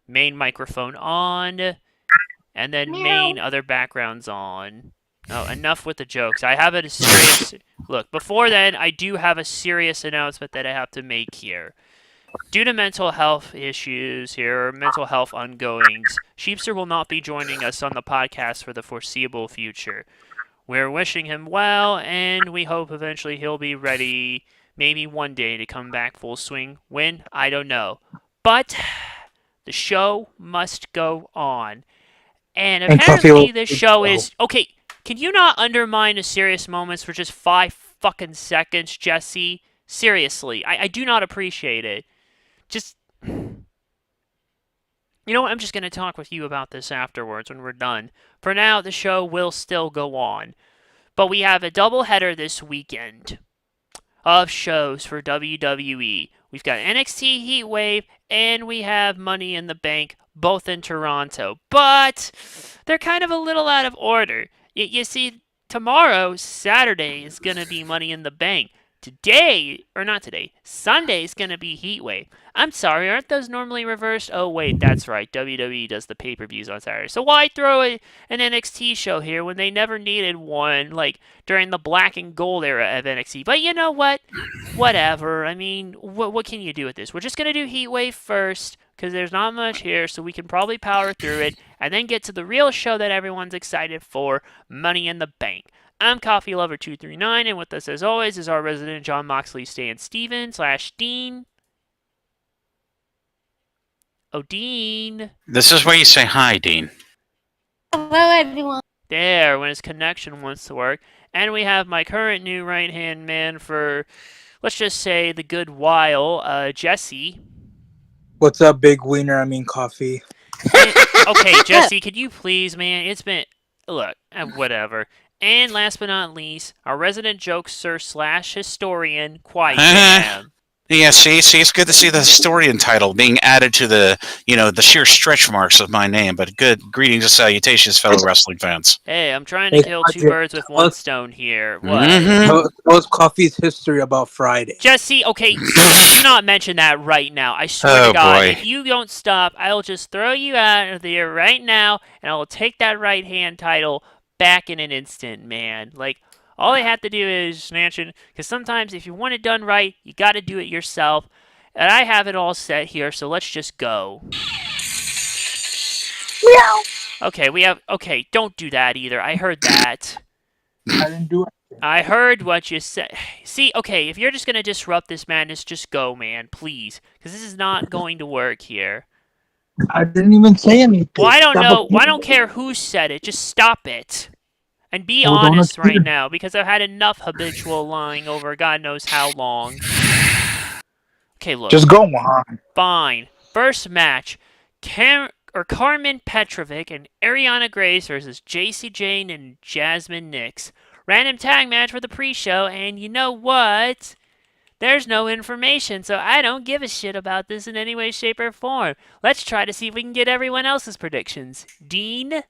main microphone on, and then main other backgrounds on. Oh, enough with the jokes. I have a serious... Look, before then, I do have a serious announcement that I have to make here. Due to mental health issues here, or mental health ongoings, Sheepster will not be joining us on the podcast for the foreseeable future. We're wishing him well, and we hope eventually he'll be ready, maybe one day, to come back full swing. When? I don't know. But the show must go on. And apparently this show is... Okay, can you not undermine the serious moments for just 5 fucking seconds, Jesse? Seriously, I do not appreciate it. Just... You know what? I'm just going to talk with you about this afterwards when we're done. For now, the show will still go on. But we have a doubleheader this weekend of shows for WWE. We've got NXT Heatwave, and we have Money in the Bank, both in Toronto. But they're kind of a little out of order. You see, tomorrow, Saturday, is going to be Money in the Bank. Today, or not today, Sunday is going to be Heatwave. I'm sorry, aren't those normally reversed? Oh, wait, that's right. WWE does the pay-per-views on Saturday. So why throw an NXT show here when they never needed one, like, during the black and gold era of NXT? But you know what? Whatever. I mean, what can you do with this? We're just going to do Heatwave first, because there's not much here, so we can probably power through it, and then get to the real show that everyone's excited for, Money in the Bank. I'm CoffeeLover239, and with us, as always, is our resident John Moxley Stan Steven / Dean. Oh, Dean. This is where you say hi, Dean. Hello, everyone. There, when his connection wants to work. And we have my current new right-hand man for, let's just say, the good while, Jesse. What's up, big wiener? I mean, coffee. Okay, Jesse, could you please, man? It's been... Look, whatever. And last but not least, our resident jokester / historian, Quiet Jam. Yeah, see, it's good to see the historian title being added to the, the sheer stretch marks of my name. But good greetings and salutations, fellow wrestling fans. Hey, I'm trying to kill 2 birds with 1 stone here. What? Mm-hmm. What's Coffee's history about Friday? Jesse, okay, do not mention that right now. I swear to God, boy. If you don't stop, I'll just throw you out of there right now, and I will take that right-hand title back in an instant, man. Like, all I have to do is mention, because sometimes if you want it done right, you got to do it yourself. And I have it all set here, so let's just go. Meow. Okay, don't do that either. I heard that. I didn't do it. I heard what you said. See, okay, if you're just going to disrupt this madness, just go, man, please. Because this is not going to work here. I didn't even say anything. Well, I don't know. Well, I don't care who said it. Just stop it. And be honest right now, because I've had enough habitual lying over God knows how long. Okay, look. Just go on. Fine. First match. Carmen Petrovic and Ariana Grace versus JC Jane and Jasmine Nix. Random tag match for the pre-show, and you know what? There's no information, so I don't give a shit about this in any way, shape, or form. Let's try to see if we can get everyone else's predictions. Dean?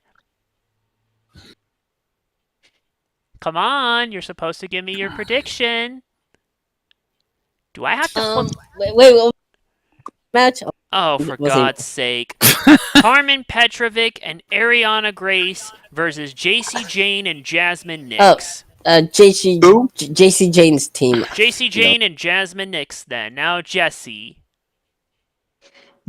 Come on, you're supposed to give me your prediction. Do I have to... Wait, match? Oh, for God's sake. Carmen Petrovic and Ariana Grace versus JC Jane and Jasmine Nix. JC Jane's team. JC Jane and Jasmine Nix, then. Now, Jesse.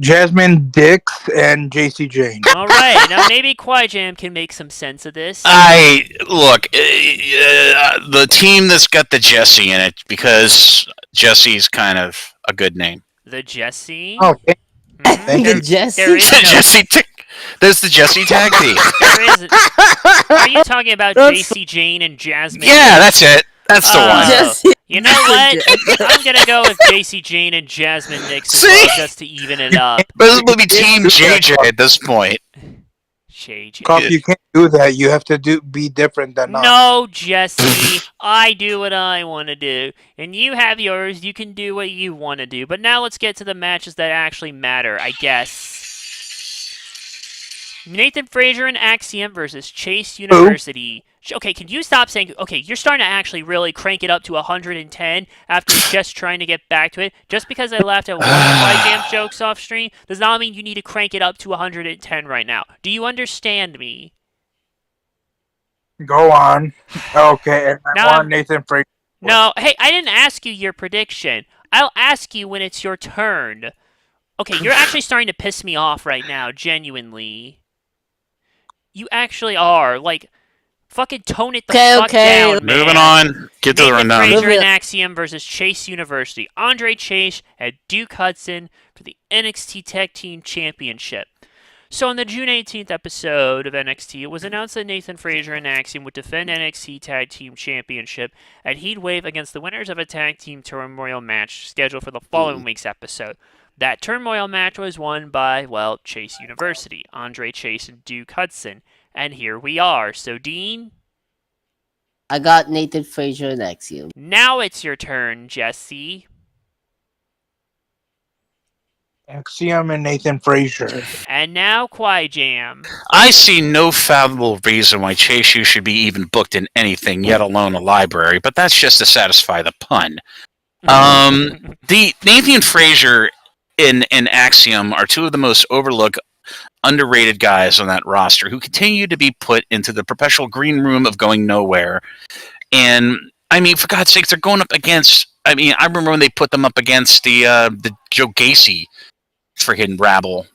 Jasmine Dix and JC Jane. All right, now maybe Quiet Jam can make some sense of this. Look, the team that's got the Jesse in it, because Jesse's kind of a good name. The Jesse? Oh, The Jesse? There is no... Jesse. There's the Jesse tag team. There is... Are you talking about JC Jane and Jasmine? Yeah, that's it. That's the one. Jesse. You know what? I'm going to go with JC Jane and Jasmine Nix as well, just to even it up. But this will be Team JJ at this point. JJ. Coffee, you can't do that. You have to be different than us. No, Jesse. I do what I want to do. And you have yours. You can do what you want to do. But now let's get to the matches that actually matter, I guess. Nathan Frazier and Axiom versus Chase University. Okay, can you stop saying, okay, you're starting to actually really crank it up to 110 after just trying to get back to it. Just because I laughed at one of my Jam's jokes off stream does not mean you need to crank it up to 110 right now. Do you understand me? Go on. Okay, and I Now want I'm- Nathan Frazier. No, hey, I didn't ask you your prediction. I'll ask you when it's your turn. Okay, you're actually starting to piss me off right now, genuinely. You actually are. Like, fucking tone it the fuck down, man. Moving on. Get to the Nathan rundown. Frazier Moving and on. Axiom versus Chase University. Andre Chase and Duke Hudson for the NXT Tag Team Championship. So on the June 18th episode of NXT, it was announced that Nathan Frazier and Axiom would defend NXT Tag Team Championship at Heatwave against the winners of a Tag Team Turmoil match scheduled for the following week's episode. That Turmoil match was won by, well, Chase University, Andre Chase and Duke Hudson. And here we are. So, Dean, I got Nathan Frazier and Axiom. now it's your turn, Jesse. Axiom and Nathan Frazier. And now, Jam. I see no fathomable reason why Chase U should be even booked in anything, yet alone a library, but that's just to satisfy the pun. The Nathan Frazier and Axiom are two of the most overlooked, underrated guys on that roster who continue to be put into the perpetual green room of going nowhere. And I mean, for God's sakes, they're going up against. I mean, I remember when they put them up against the Joe Gacy freaking rabble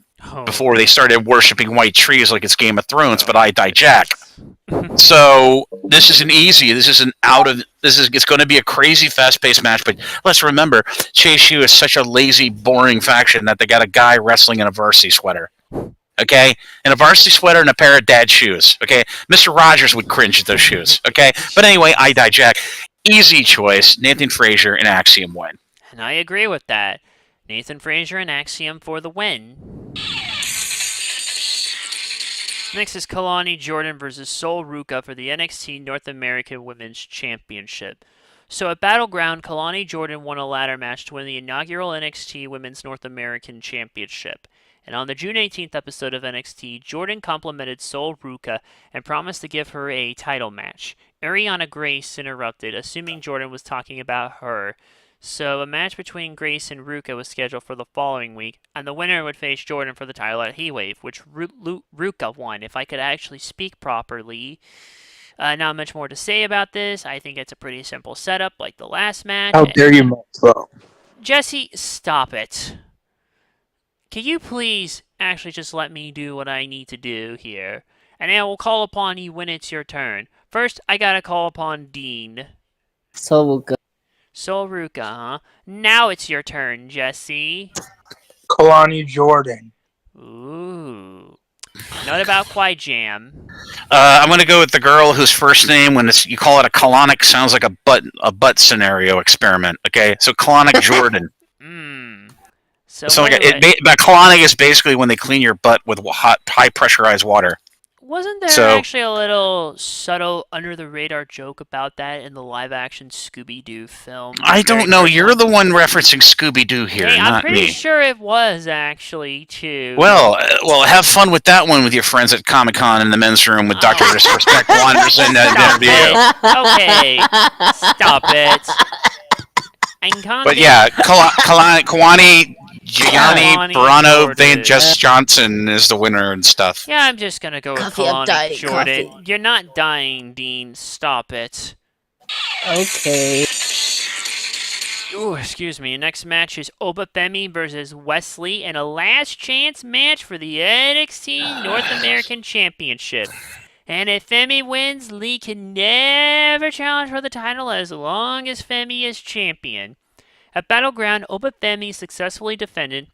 before they started worshiping white trees like it's Game of Thrones. But I Jack. So this isn't easy. This isn't out of. It's going to be a crazy, fast-paced match. But let's remember, Chase U is such a lazy, boring faction that they got a guy wrestling in a varsity sweater. Okay, in a varsity sweater and a pair of dad shoes. Okay, Mr. Rogers would cringe at those shoes. Okay, but anyway, I Jack. Easy choice. Nathan Frazier and Axiom win. And I agree with that. Nathan Frazier and Axiom for the win. Next is Kalani Jordan versus Sol Ruka for the NXT North American Women's Championship. So at Battleground, Kalani Jordan won a ladder match to win the inaugural NXT Women's North American Championship. And on the June 18th episode of NXT, Jordan complimented Sol Ruka and promised to give her a title match. Ariana Grace interrupted, assuming Jordan was talking about her. So a match between Grace and Ruka was scheduled for the following week, and the winner would face Jordan for the title at Heatwave, which Ruka won. If I could actually speak properly. Not much more to say about this. I think it's a pretty simple setup, like the last match. How dare you, Maxwell? Jesse, stop it. Can you please actually just let me do what I need to do here? And then I will call upon you when it's your turn. First, I gotta call upon Dean. Sol Ruka. Sol Ruka, huh? Now it's your turn, Jesse. Kalani Jordan. Ooh. Not about Jam. I'm going to go with the girl whose first name, when you call it a colonic, sounds like a butt scenario experiment. Okay, so colonic Jordan. So like colonic is basically when they clean your butt with high pressurized water. Wasn't there actually a little subtle under-the-radar joke about that in the live-action Scooby-Doo film? I don't know. You're the one referencing Scooby-Doo here, hey, not I'm pretty me. sure it was, actually, too. Well, have fun with that one with your friends at Comic-Con in the men's room with Dr. Disrespect wanders in the interview. Okay, stop it. But yeah, Kawani, Gianni, Barano, Van Jess Johnson is the winner and stuff. Yeah, I'm just gonna go with Kalani Jordan. Coffee. You're not dying, Dean. Stop it. Okay. Ooh, excuse me. Next match is Obafemi versus Wesley in a last chance match for the NXT North American Championship. And if Femi wins, Lee can never challenge for the title as long as Femi is champion. At Battleground, Obafemi successfully defended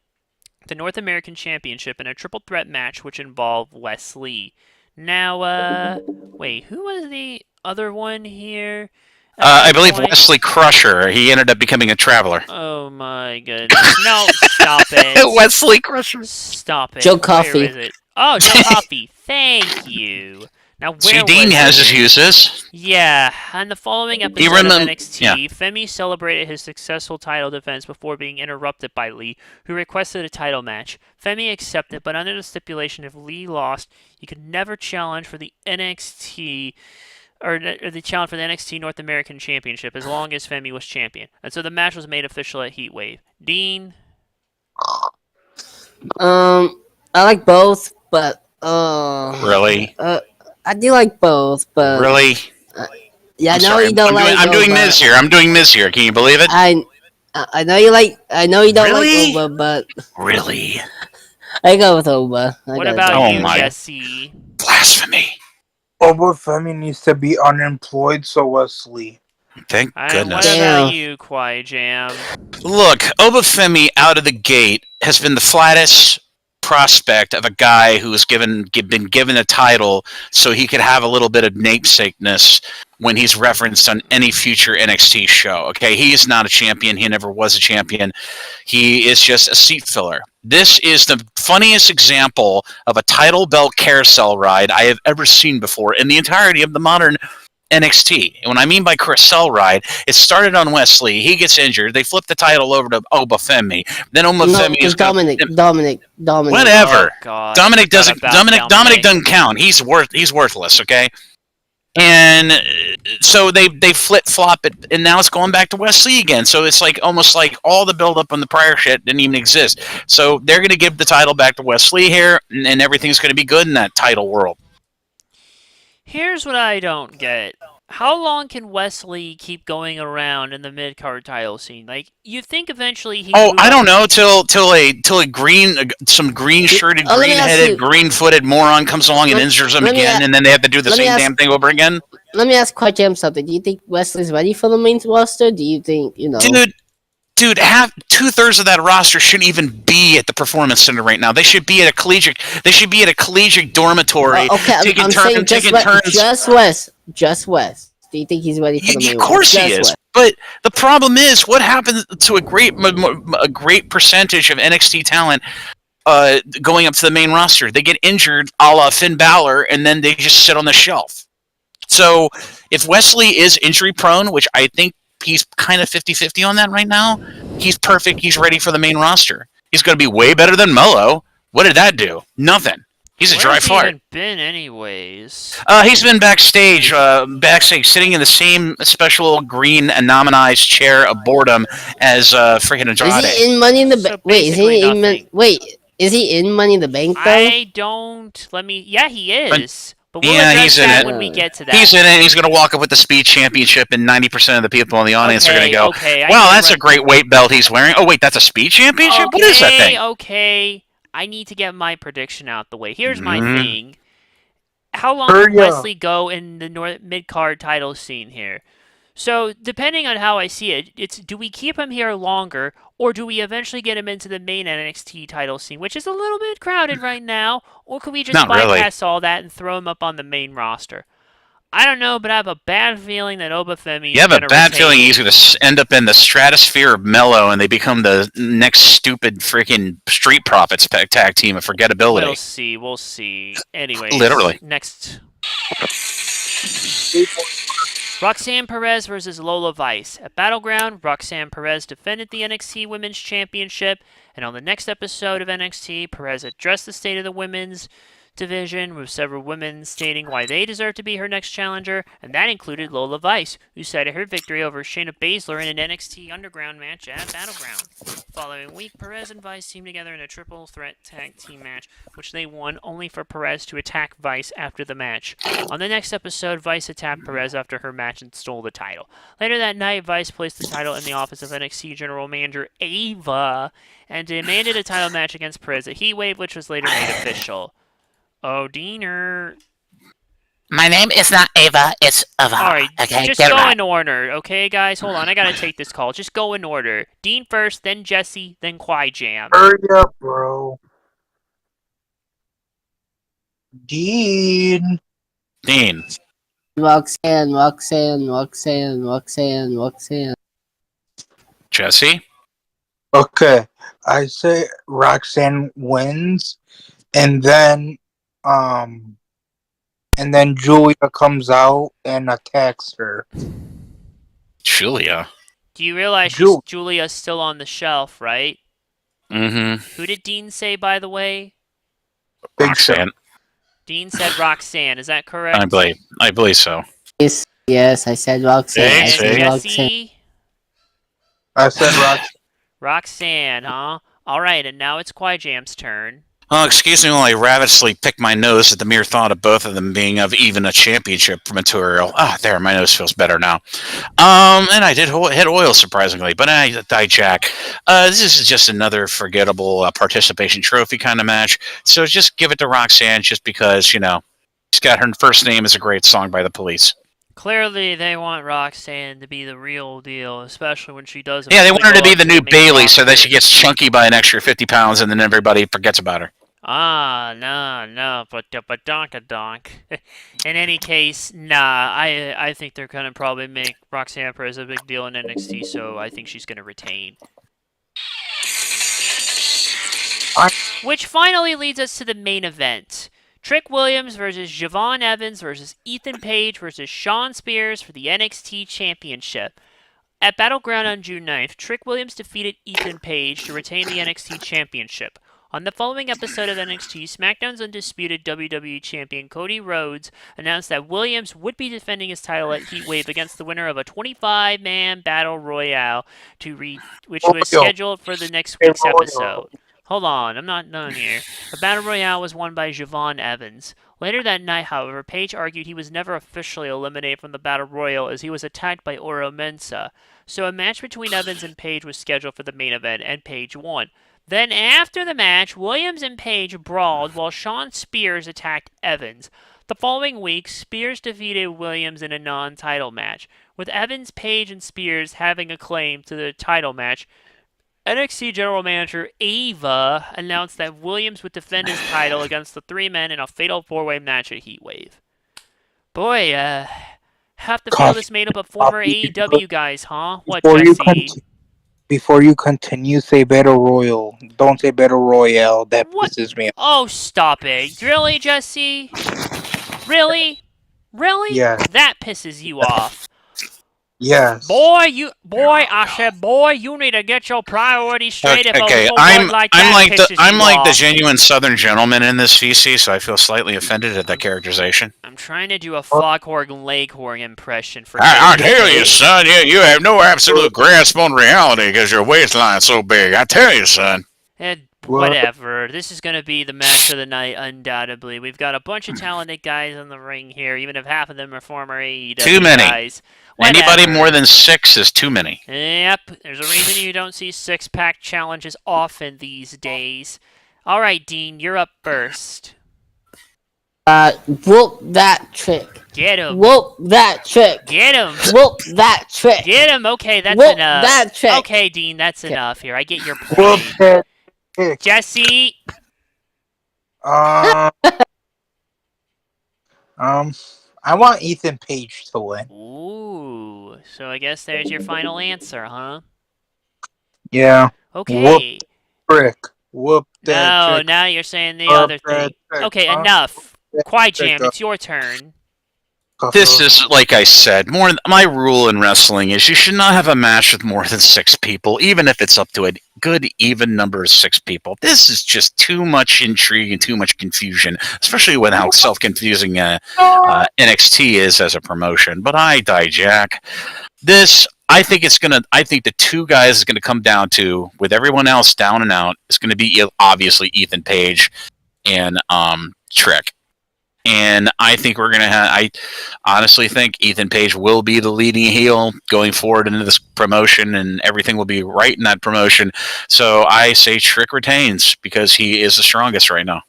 the North American Championship in a triple threat match which involved Wesley. Now, wait, who was the other one here? I believe Wesley Crusher. He ended up becoming a traveler. Oh my goodness. No, stop it. Wesley Crusher. Stop it. Joe Coffey. Where is it? Oh, Joe Coffey. Thank you. Now, where See, was Dean has his it? uses. Yeah, on the following you episode of remember? NXT, Yeah. Femi celebrated his successful title defense before being interrupted by Lee, who requested a title match. Femi accepted, but under the stipulation if Lee lost, he could never challenge for the NXT or the challenge for the NXT North American Championship as long as Femi was champion. And so the match was made official at Heatwave. Dean? I like both, but Really? I do like both, but Really? yeah, I I'm know sorry. you don't like. I'm doing Oba. Miz here. I'm doing Miz here. Can you believe it? I know you like. I know you don't Really? like Oba, but Really? I go with Oba. What about Oh you, my. Jesse? Blasphemy. Obafemi needs to be unemployed, so Wesley. Thank And goodness. what about Damn. you, Quiet Jam? Look, Obafemi out of the gate has been the flattest prospect of a guy who has been given a title so he could have a little bit of namesakeness when he's referenced on any future NXT show. Okay, he is not a champion. He never was a champion. He is just a seat filler. This is the funniest example of a title belt carousel ride I have ever seen before in the entirety of the modern NXT. And what I mean by carousel ride, it started on Wesley. He gets injured. They flip the title over to Obafemi. Then Obafemi is Dominic. Whatever. Oh, God. Dominic I forgot doesn't. about Dominic doesn't count. He's worthless. Okay. And so they flip flop it, and now it's going back to Wesley again. So it's like almost like all the build up on the prior shit didn't even exist. So they're going to give the title back to Wesley here, and everything's going to be good in that title world. Here's what I don't get. How long can Wesley keep going around in the mid-card title scene? Like, you think eventually he... Oh, I don't know, till a some green-shirted, let me ask green-headed, you- green-footed moron comes along and injures him let me again, a- and then they have to do the let me same ask- damn thing over again. Let me ask Quiet Jam something. Do you think Wesley's ready for the main roster? Do you think Dude, half 2/3 of that roster shouldn't even be at the Performance Center right now. They should be at a collegiate. They should be at a collegiate dormitory. Okay, I'm saying just West. Do you think he's ready for the main roster? Of course he is. But the problem is, what happens to a great percentage of NXT talent going up to the main roster? They get injured, a la Finn Balor, and then they just sit on the shelf. So if Wesley is injury prone, which I think he's kind of 50-50 on that right now, he's perfect. He's ready for the main roster. He's going to be way better than Melo. What did that do? Nothing. He's a dry fart. Where's he even been anyways? He's been backstage, sitting in the same special green anonymized chair of boredom as freaking Andrade. Is he in Money in the Bank? Is he in Money in the Bank though? I don't. Yeah, he is. But we'll Yeah, address he's in that it. when we get to that. He's in it. He's going to walk up with the Speed Championship, and 90% of the people in the audience are going to go, "Wow, that's a great weight belt he's wearing." Oh wait, that's a Speed Championship. What is that thing? Okay. I need to get my prediction out the way. Here's my Mhm. thing. How long can Wesley go in the mid-card title scene here? So, depending on how I see it, it's do we keep him here longer, or do we eventually get him into the main NXT title scene, which is a little bit crowded right now, or can we just bypass all that and throw him up on the main roster? I don't know, but I have a bad feeling that Obafemi. You have a bad feeling he's going to end up in the stratosphere of Mello, and they become the next stupid freaking Street Profits tag team of forgettability. We'll see. Anyways, literally. Next. Roxanne Perez versus Lola Vice. At Battleground, Roxanne Perez defended the NXT Women's Championship, and on the next episode of NXT, Perez addressed the state of the women's division, with several women stating why they deserve to be her next challenger, and that included Lola Vice, who cited her victory over Shayna Baszler in an NXT Underground match at Battleground. The following week, Perez and Vice teamed together in a triple threat tag team match, which they won, only for Perez to attack Vice after the match. On the next episode, Vice attacked Perez after her match and stole the title. Later that night, Vice placed the title in the office of NXT General Manager Ava and demanded a title match against Perez at Heatwave, which was later made official. Oh, Diener. My name is not Ava, it's Ava. Alright, okay, just get go right. in order, okay, guys? Hold on, I gotta take this call. Just go in order. Dean first, then Jesse, then Quiet Jam. Hurry up, bro. Dean. Roxanne. Jesse? Okay, I say Roxanne wins, and then and then Julia comes out and attacks her. Julia. Do you realize Julia's still on the shelf, right? Mm-hmm. Who did Dean say, by the way? Roxanne. Dean said Roxanne. Is that correct? I believe so. Yes, I said Roxanne. Jesse? I said Roxanne. Roxanne, huh? Alright, and now it's Quiet Jam's turn. Oh, excuse me while I ravenously pick my nose at the mere thought of both of them being of even a championship material. Ah, there, my nose feels better now. And I did hit oil, surprisingly, but I dijack. This is just another forgettable participation trophy kind of match, so just give it to Roxanne just because, she's got her first name is a great song by the Police. Clearly, they want Roxanne to be the real deal, especially when she does. Yeah, they want her to be the new Bailey so that she gets chunky by an extra 50 pounds and then everybody forgets about her. No, but donk. In any case, I think they're gonna probably make Roxanne Perez a big deal in NXT, so I think she's gonna retain. Which finally leads us to the main event. Trick Williams versus Javon Evans versus Ethan Page versus Shawn Spears for the NXT Championship. At Battleground on June 9th, Trick Williams defeated Ethan Page to retain the NXT Championship. On the following episode of NXT, SmackDown's undisputed WWE Champion Cody Rhodes announced that Williams would be defending his title at Heatwave against the winner of a 25-man Battle Royale, which was scheduled for the next week's episode. Hold on, I'm not done here. The Battle Royale was won by Javon Evans. Later that night, however, Page argued he was never officially eliminated from the Battle Royal as he was attacked by Oro Mensah. So a match between Evans and Page was scheduled for the main event, and Page won. Then after the match, Williams and Page brawled while Shawn Spears attacked Evans. The following week, Spears defeated Williams in a non-title match. With Evans, Page, and Spears having a claim to the title match, NXT General Manager Ava announced that Williams would defend his title against the three men in a fatal four-way match at Heatwave. Boy, half the field is made up of former AEW guys, huh? What, Jesse? Before you continue, say Battle Royal. Don't say Battle Royale. That pisses me off. Oh, stop it. Really, Jesse? Really? Really? Yes. That pisses you off. Yes. I said, you need to get your priorities straight. Okay, I'm like the genuine Southern gentleman in this VC, so I feel slightly offended at that characterization. I'm trying to do a Foghorn Leghorn impression for. I tell you, son, you have no absolute grasp on reality because your waistline's so big. I tell you, son. Whatever. This is going to be the match of the night, undoubtedly. We've got a bunch of talented guys in the ring here, even if half of them are former AEW too many guys. Anybody more than 6 is too many. Yep. There's a reason you don't see six-pack challenges often these days. All right, Dean, you're up first. Whoop that trick. Get him. Whoop that trick. Get him. Whoop that trick. Get him. Okay, that's Whoop enough. That trick. Okay, Dean, that's enough here. I get your point. Whoop that trick. Jesse. I want Ethan Page to win. Ooh, so I guess there's your final answer, huh? Yeah. Okay. Whoop that trick. No, now you're saying the other thing. Okay, enough. Quiet Jam, it's your turn. This is, like I said, my rule in wrestling is you should not have a match with more than 6 people, even if it's up to a good even number of 6 people. This is just too much intrigue and too much confusion, especially with how self-confusing NXT is as a promotion. But I dijack. I think the 2 guys is gonna come down to, with everyone else down and out, it's gonna be obviously Ethan Page and Trick. And I think I honestly think Ethan Page will be the leading heel going forward into this promotion, and everything will be right in that promotion. So I say Trick retains because he is the strongest right now.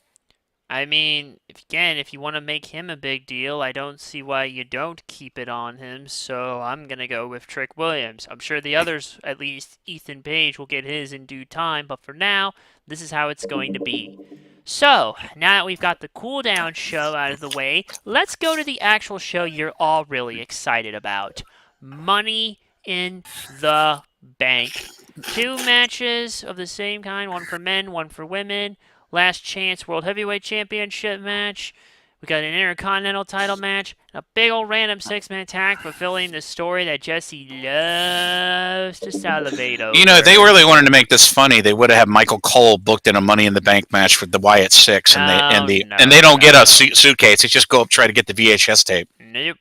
I mean, if you want to make him a big deal, I don't see why you don't keep it on him. So I'm going to go with Trick Williams. I'm sure the others, at least Ethan Page, will get his in due time. But for now, this is how it's going to be. So, now that we've got the cool-down show out of the way, let's go to the actual show you're all really excited about. Money in the Bank. 2 matches of the same kind, one for men, one for women. Last Chance World Heavyweight Championship match. We got an Intercontinental title match, a big old random 6-man tag fulfilling the story that Jesse loves to salivate over. You know, they really wanted to make this funny. They would have had Michael Cole booked in a Money in the Bank match with the Wyatt Six, and they don't get a suitcase. They just go up try to get the VHS tape. Nope.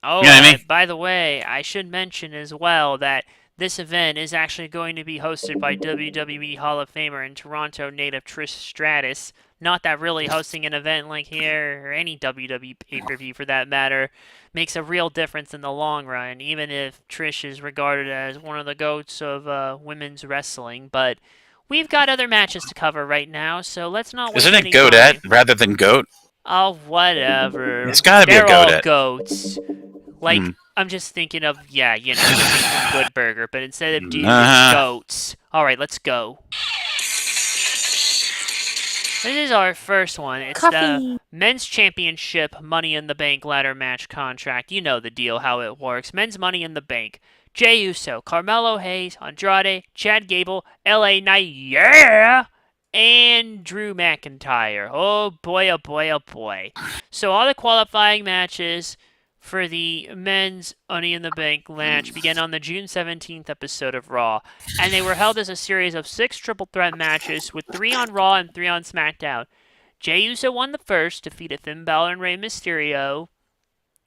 Oh, you know what I mean? By the way, I should mention as well that this event is actually going to be hosted by WWE Hall of Famer and Toronto native Trish Stratus. Not that really hosting an event like here, or any WWE pay-per-view for that matter, makes a real difference in the long run, even if Trish is regarded as one of the goats of women's wrestling. But we've got other matches to cover right now, so let's not waste Isn't any it Goatette time. rather than Goat? Oh, whatever. It's gotta be They're a Goatette. all goats. Like, I'm just thinking of, Good Burger, but instead of dudes, it's goats. Alright, let's go. This is our first one. It's the Men's Championship Money in the Bank ladder match contract. You know the deal, how it works. Men's Money in the Bank. Jey Uso, Carmelo Hayes, Andrade, Chad Gable, LA Knight, yeah! And Drew McIntyre. Oh boy, oh boy, oh boy. So all the qualifying matches for the men's Money in the Bank match began on the June 17th episode of Raw, and they were held as a series of 6 triple threat matches with 3 on Raw and 3 on SmackDown. Jey Uso won the first, defeated Finn Balor and Rey Mysterio.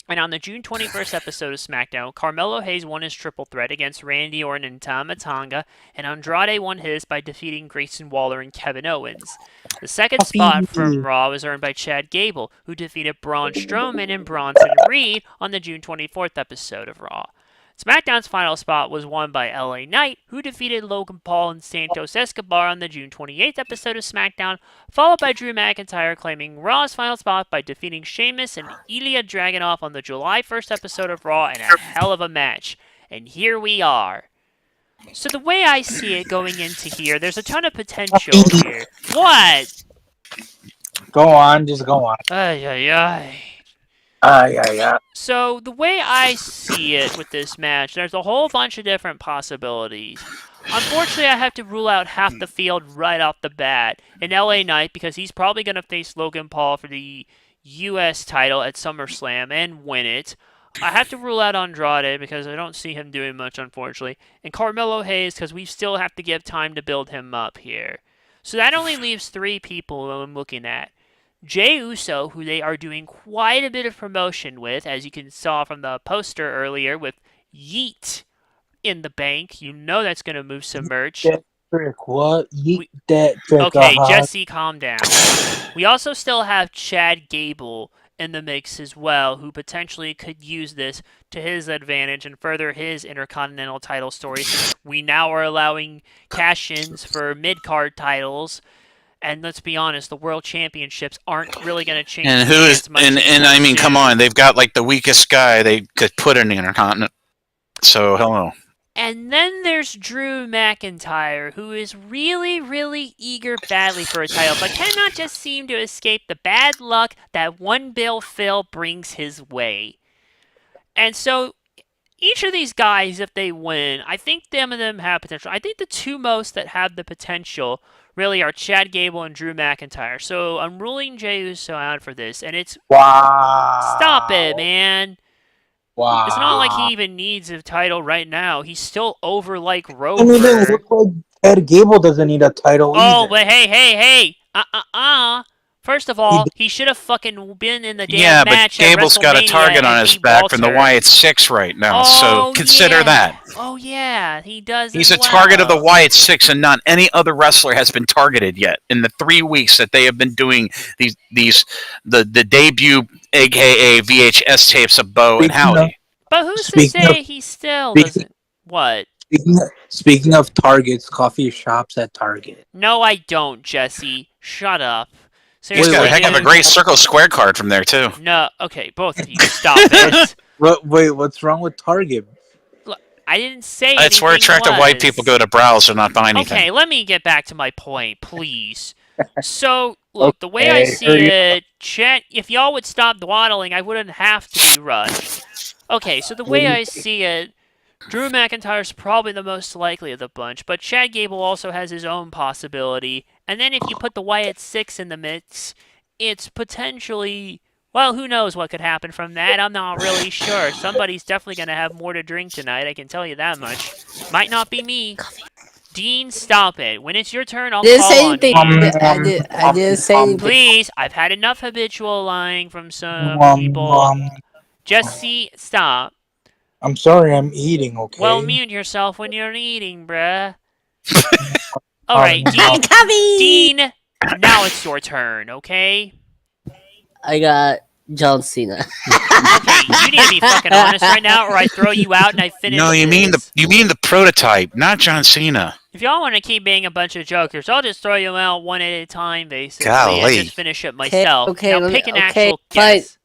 And on the June 21st episode of SmackDown, Carmelo Hayes won his triple threat against Randy Orton and Tama Tonga, and Andrade won his by defeating Grayson Waller and Kevin Owens. The second spot from Raw was earned by Chad Gable, who defeated Braun Strowman and Bronson Reed on the June 24th episode of Raw. SmackDown's final spot was won by LA Knight, who defeated Logan Paul and Santos Escobar on the June 28th episode of SmackDown, followed by Drew McIntyre claiming Raw's final spot by defeating Sheamus and Ilya Dragunov on the July 1st episode of Raw in a hell of a match. And here we are. So the way I see it going into here, there's a ton of potential here. What? Go on, just go on. Ay, ay, ay. So the way I see it with this match, there's a whole bunch of different possibilities. Unfortunately, I have to rule out half the field right off the bat. In LA Knight, because he's probably going to face Logan Paul for the US title at SummerSlam and win it. I have to rule out Andrade because I don't see him doing much, unfortunately. And Carmelo Hayes because we still have to give time to build him up here. So that only leaves 3 people I'm looking at. Jey Uso, who they are doing quite a bit of promotion with, as you can saw from the poster earlier with Yeet in the bank. You know that's going to move some merch. What? Yeet that trick. Okay, Jesse, calm down. We also still have Chad Gable in the mix as well, who potentially could use this to his advantage and further his Intercontinental title story, since we now are allowing cash-ins for mid-card titles. And let's be honest, the World Championships aren't really going to change. And who is? And I mean, come on, they've got like the weakest guy they could put in the Intercontinental. So hello. And then there's Drew McIntyre, who is really, really eager badly for a title, but cannot just seem to escape the bad luck that one Bill Phil brings his way. And so each of these guys, if they win, I think some of them have potential. I think the 2 most that have the potential really are Chad Gable and Drew McIntyre. So I'm ruling Jey Uso out for this, and it's... Wow. Stop it, man. Wow. It's not like he even needs a title right now. He's still over like Rover. I mean, it looks like Chad Gable doesn't need a title either. But hey. First of all, he should have fucking been in the damn match. Yeah, but Gable's got a target on his back from the Wyatt Six right now, so consider that. Oh yeah, he does. He's a target of the Wyatt Six, and not any other wrestler has been targeted yet in the 3 weeks that they have been doing the debut, aka VHS tapes of Bo and Howdy. But who's to say he still doesn't? What? Speaking of targets, coffee shops at Target. No, I don't, Jesse. Shut up. Seriously, he's got a heck of a great Circle Square card from there, too. No, okay, both of you, stop it. Wait, what's wrong with Target? Look, I didn't say It's where attractive white people go to browse or not buy anything. Okay, let me get back to my point, please. So, look, the way I see it, Chet, if y'all would stop dawdling, I wouldn't have to be rushed. Okay, so the way I see it, Drew McIntyre's probably the most likely of the bunch, but Chad Gable also has his own possibility. And then if you put the Wyatt Six in the mix, it's potentially Well, who knows what could happen from that? I'm not really sure. Somebody's definitely going to have more to drink tonight, I can tell you that much. Might not be me. Dean, stop it. When it's your turn, I'll Didn't call say on anything. you. I didn't say anything. Please, I've had enough habitual lying from some people. Jesse, stop. I'm sorry, I'm eating, okay? Well, mute yourself when you're eating, bruh. Alright, Dean, Cubby! Dean, now it's your turn, okay? I got John Cena. Okay, you need to be fucking honest right now, or I throw you out and I finish No, you mean this. the prototype, not John Cena. If y'all want to keep being a bunch of jokers, I'll just throw you out one at a time, basically, Golly. and just finish it myself. Okay, now pick an actual fine. guess.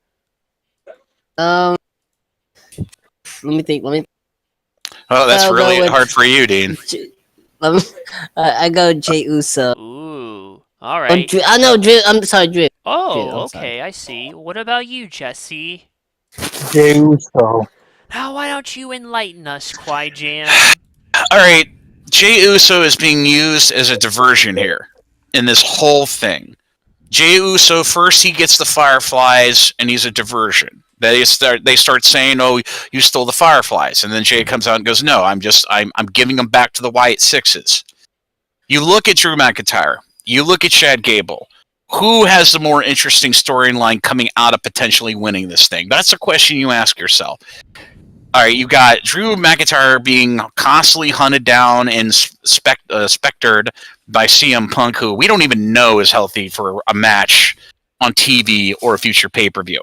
Let me think. Oh, that's I'll go really with- hard for you, Dean. I go Jay Uso. Ooh, alright. Drew. I'm sorry, Drew. Oh, I'm okay, I see. What about you, Jesse? Jey Uso. Now, why don't you enlighten us, Qui-Jam? All right, Jey Uso is being used as a diversion here in this whole thing. Jey Uso, first he gets the Fireflies, and he's a diversion. They start saying, "Oh, you stole the Fireflies," and then Jey comes out and goes, "No, I'm giving them back to the Wyatt Sixes." You look at Drew McIntyre. You look at Chad Gable. Who has the more interesting storyline coming out of potentially winning this thing? That's a question you ask yourself. All right, you got Drew McIntyre being constantly hunted down and spectered by CM Punk, who we don't even know is healthy for a match on TV or a future pay-per-view.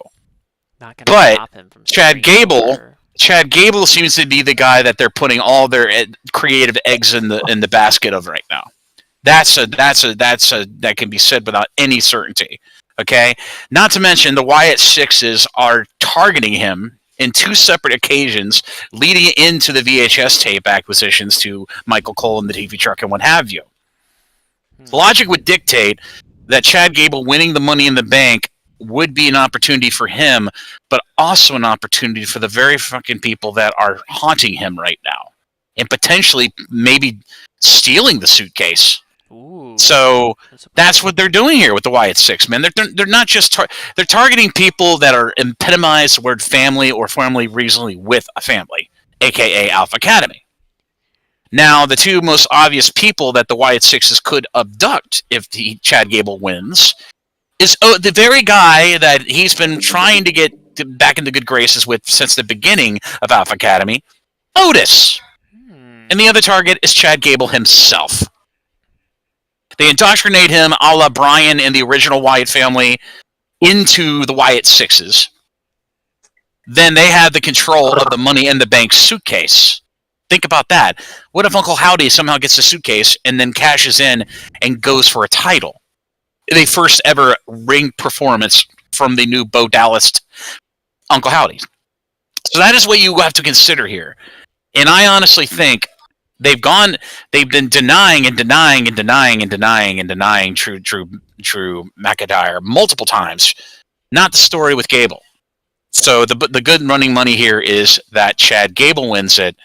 Not gonna But stop him from Chad starting Gable- over. Chad Gable seems to be the guy that they're putting all their creative eggs in the basket of right now. That can be said without any certainty. Okay, not to mention the Wyatt Sixes are targeting him in two separate occasions, leading into the VHS tape acquisitions to Michael Cole and the TV truck and what have you. Logic would dictate that Chad Gable winning the Money in the Bank would be an opportunity for him, but also an opportunity for the very fucking people that are haunting him right now, and potentially maybe stealing the suitcase. Ooh, So that's what they're doing here with the Wyatt Six, man. They're not just they're targeting people that are epitomized the word family or family reasonably with a family, aka Alpha Academy. Now, the two most obvious people that the Wyatt Sixes could abduct if Chad Gable wins is the very guy that he's been trying to get back into good graces with since the beginning of Alpha Academy, Otis. And the other target is Chad Gable himself. They indoctrinate him a la Brian and the original Wyatt family into the Wyatt Sixes. Then they have the control of the Money in the Bank suitcase. Think about that. What if Uncle Howdy somehow gets a suitcase and then cashes in and goes for a title? The first ever ring performance from the new Bo Dallas Uncle Howdy. So that is what you have to consider here. And I honestly think they've been denying Drew McIntyre multiple times. Not the story with Gable. So the good running money here is that Chad Gable wins it,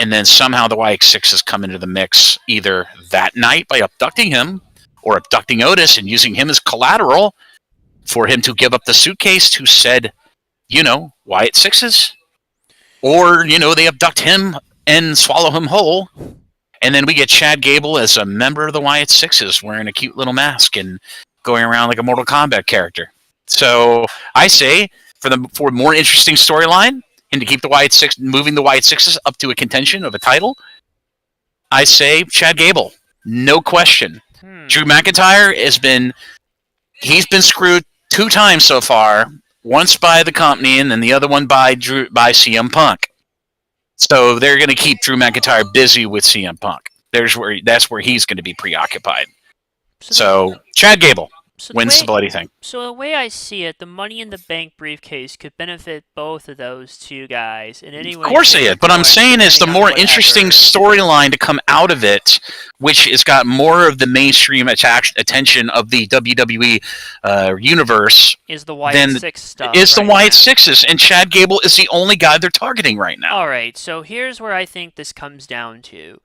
and then somehow the Wyatt Sixes come into the mix either that night by abducting him, or abducting Otis and using him as collateral for him to give up the suitcase to said, Wyatt Sixes. Or, they abduct him and swallow him whole. And then we get Chad Gable as a member of the Wyatt Sixes wearing a cute little mask and going around like a Mortal Kombat character. So I say, for a more interesting storyline and to keep moving the Wyatt Sixes up to a contention of a title, I say Chad Gable. No question. Drew McIntyre he's been screwed 2 times so far. Once by the company, and then the other one by CM Punk. So they're going to keep Drew McIntyre busy with CM Punk. That's where he's going to be preoccupied. So Chad Gable wins the bloody thing. So the way I see it, the Money in the Bank briefcase could benefit both of those two guys in any way. Of course they did. But I'm saying is the more interesting storyline to come out of it, which has got more of the mainstream attention of the WWE universe, is the Wyatt Six stuff. Is the Wyatt Sixes, and Chad Gable is the only guy they're targeting right now. All right, so here's where I think this comes down to.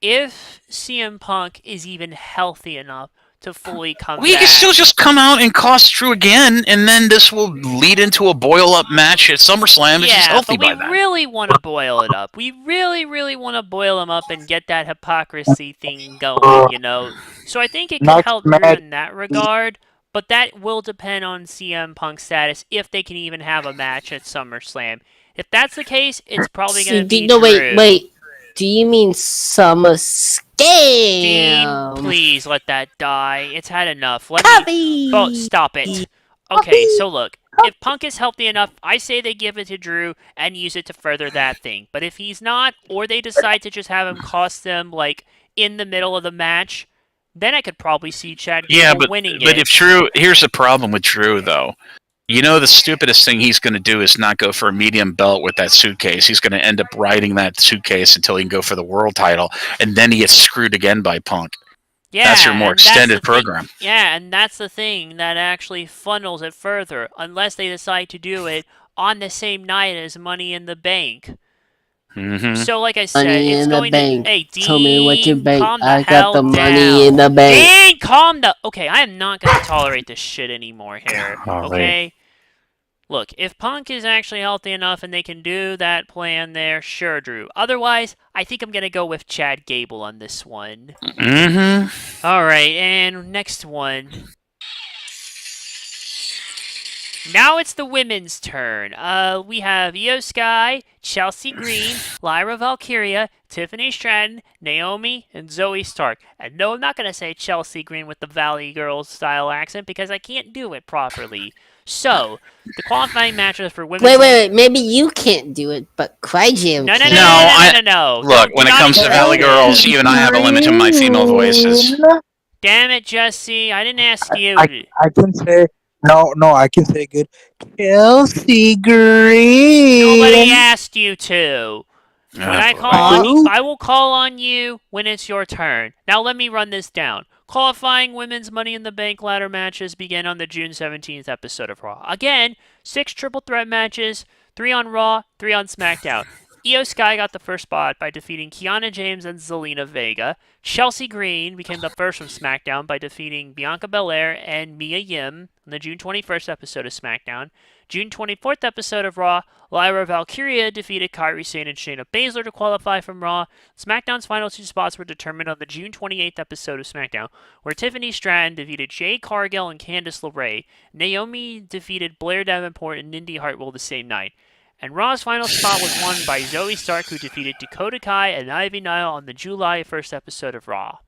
If CM Punk is even healthy enough to fully come We back. can still just come out and cost Drew again, and then this will lead into a boil-up match at SummerSlam if he's healthy but we by then. really want to boil it up. We really, really want to boil him up and get that hypocrisy thing going, you know. So I think it could Next help Drew match. in that regard, but that will depend on CM Punk's status if they can even have a match at SummerSlam. If that's the case, it's probably going to be Drew. Wait. Do you mean SummerSlam? Dean, please let that die. It's had enough. Stop it. Okay, so look, if Punk is healthy enough, I say they give it to Drew and use it to further that thing. But if he's not, or they decide to just have him cost them, like, in the middle of the match, then I could probably see Chad Gable winning it. But if Drew, here's the problem with Drew, though. You know, the stupidest thing he's going to do is not go for a medium belt with that suitcase. He's going to end up riding that suitcase until he can go for the world title, and then he gets screwed again by Punk. Yeah, that's your more extended program. Yeah, and that's the thing that actually funnels it further, unless they decide to do it on the same night as Money in the Bank. Mm-hmm. So, like I said, money it's in going the bank. to. Hey, Dean, tell me what you bank. calm the I hell got the down. money in the bank. Dean, calm the. Okay, I am not going to tolerate this shit anymore here. Okay. Look, if Punk is actually healthy enough and they can do that plan there, sure, Drew. Otherwise, I think I'm going to go with Chad Gable on this one. Mm-hmm. All right, and next one. Now it's the women's turn. We have Io Sky, Chelsea Green, Lyra Valkyria, Tiffany Stratton, Naomi, and Zoe Stark. And no, I'm not going to say Chelsea Green with the Valley Girls style accent because I can't do it properly. So, the qualifying matches for women's... Wait. Maybe you can't do it, but Cryjam can. No. Look, when it comes to Valley Girls, even I have a limit to my female voices. Damn it, Jesse. I didn't ask you. I can say... No, I can say good. Chelsea Green. Nobody asked you to. When I call on you, I will call on you when it's your turn. Now let me run this down. Qualifying women's Money in the Bank ladder matches begin on the June 17th episode of Raw. Again, 6 triple threat matches, 3 on Raw, 3 on SmackDown. Io Sky got the first spot by defeating Kiana James and Zelina Vega. Chelsea Green became the first from SmackDown by defeating Bianca Belair and Mia Yim on the June 21st episode of SmackDown. June 24th episode of Raw, Lyra Valkyria defeated Kairi Sane and Shayna Baszler to qualify from Raw. SmackDown's final 2 spots were determined on the June 28th episode of SmackDown, where Tiffany Stratton defeated Jade Cargill and Candice LeRae. Naomi defeated Blair Davenport and Indy Hartwell the same night. And Raw's final spot was won by Zoe Stark, who defeated Dakota Kai and Ivy Nile on the July 1st episode of Raw.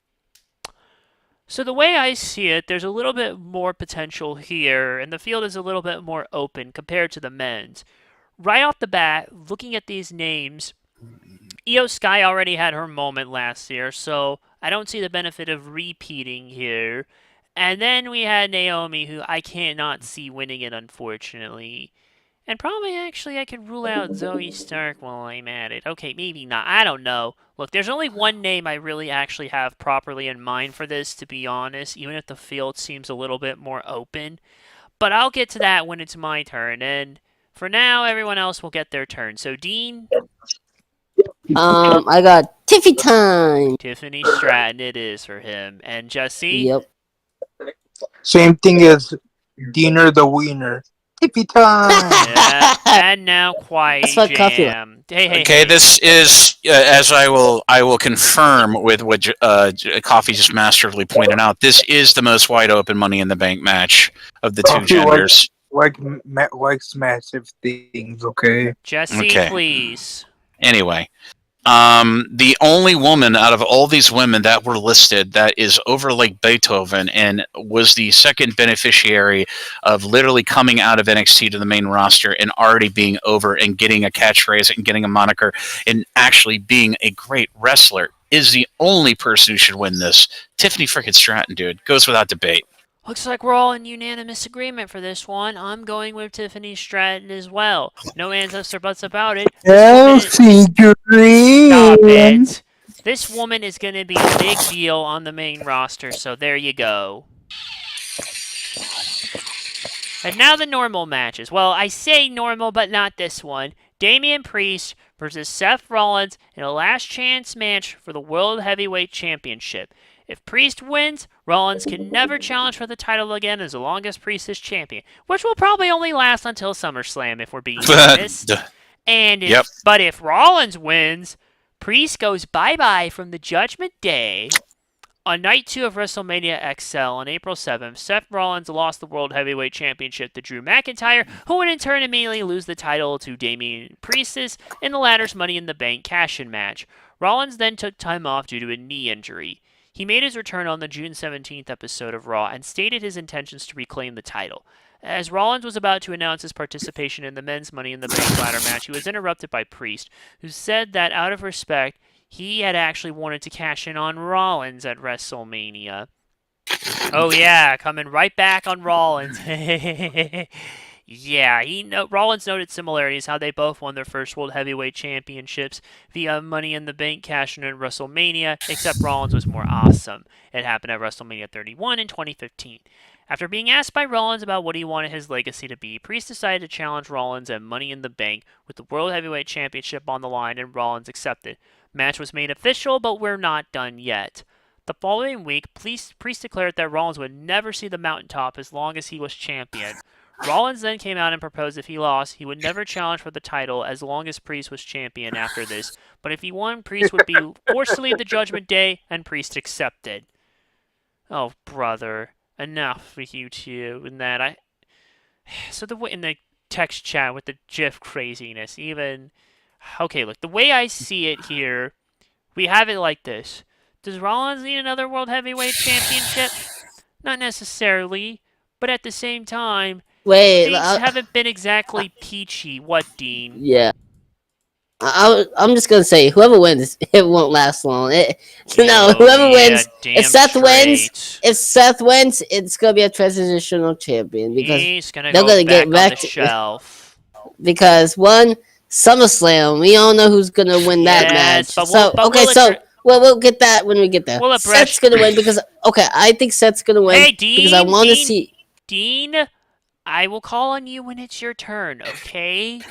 So the way I see it, there's a little bit more potential here, and the field is a little bit more open compared to the men's. Right off the bat, looking at these names, Io Sky already had her moment last year, so I don't see the benefit of repeating here. And then we had Naomi, who I cannot see winning it, unfortunately. And probably, actually, I could rule out Zoe Stark while I'm at it. Okay, maybe not. I don't know. Look, there's only one name I really actually have properly in mind for this, to be honest, even if the field seems a little bit more open. But I'll get to that when it's my turn, and for now, everyone else will get their turn. So, Dean? I got Tiffy time. Tiffany Stratton it is for him. And Jesse? Yep. Same thing as Diener the Wiener. Tippy time. Yeah, and now Quiet Jam. Hey. This is as I will confirm with what Coffee just masterfully pointed out. This is the most wide open Money in the Bank match of the two genders. Likes massive things. Okay. Jesse, please. Anyway. The only woman out of all these women that were listed that is over like Beethoven and was the second beneficiary of literally coming out of NXT to the main roster and already being over and getting a catchphrase and getting a moniker and actually being a great wrestler is the only person who should win this. Tiffany frickin' Stratton, dude. Goes without debate. Looks like we're all in unanimous agreement for this one. I'm going with Tiffany Stratton as well. No ands, ifs, or buts about it. Chelsea Green. Stop it. This woman is going to be a big deal on the main roster, so there you go. And now the normal matches. Well, I say normal, but not this one. Damian Priest versus Seth Rollins in a last chance match for the World Heavyweight Championship. If Priest wins, Rollins can never challenge for the title again as long as Priest is champion, which will probably only last until SummerSlam if we're being honest. And if Rollins wins, Priest goes bye-bye from the Judgment Day. On Night 2 of WrestleMania XL on April 7th, Seth Rollins lost the World Heavyweight Championship to Drew McIntyre, who would in turn immediately lose the title to Damian Priest in the latter's Money in the Bank cash-in match. Rollins then took time off due to a knee injury. He made his return on the June 17th episode of Raw and stated his intentions to reclaim the title. As Rollins was about to announce his participation in the men's Money in the Bank ladder match, he was interrupted by Priest, who said that out of respect, he had actually wanted to cash in on Rollins at WrestleMania. Oh yeah, coming right back on Rollins. Yeah, Rollins noted similarities how they both won their first World Heavyweight Championships via Money in the Bank cash-in at WrestleMania, except Rollins was more awesome. It happened at WrestleMania 31 in 2015. After being asked by Rollins about what he wanted his legacy to be, Priest decided to challenge Rollins at Money in the Bank with the World Heavyweight Championship on the line, and Rollins accepted. Match was made official, but we're not done yet. The following week, Priest declared that Rollins would never see the mountaintop as long as he was champion. Rollins then came out and proposed if he lost, he would never challenge for the title as long as Priest was champion after this. But if he won, Priest would be forced to leave the Judgment Day, and Priest accepted. Oh, brother. Enough with you two. And that So in the text chat with the GIF craziness, even... Okay, look, the way I see it here, we have it like this. Does Rollins need another World Heavyweight Championship? Not necessarily, but at the same time, things haven't been exactly peachy. What, Dean? Yeah. I'm just gonna say, whoever wins, it won't last long. Whoever wins, if Seth wins, it's gonna be a transitional champion because they're gonna get back to the shelf. Because SummerSlam, we all know who's gonna win that match. We'll get that when we get there. Seth's gonna win because I think Seth's gonna win because I want to see. Dean, I will call on you when it's your turn, okay?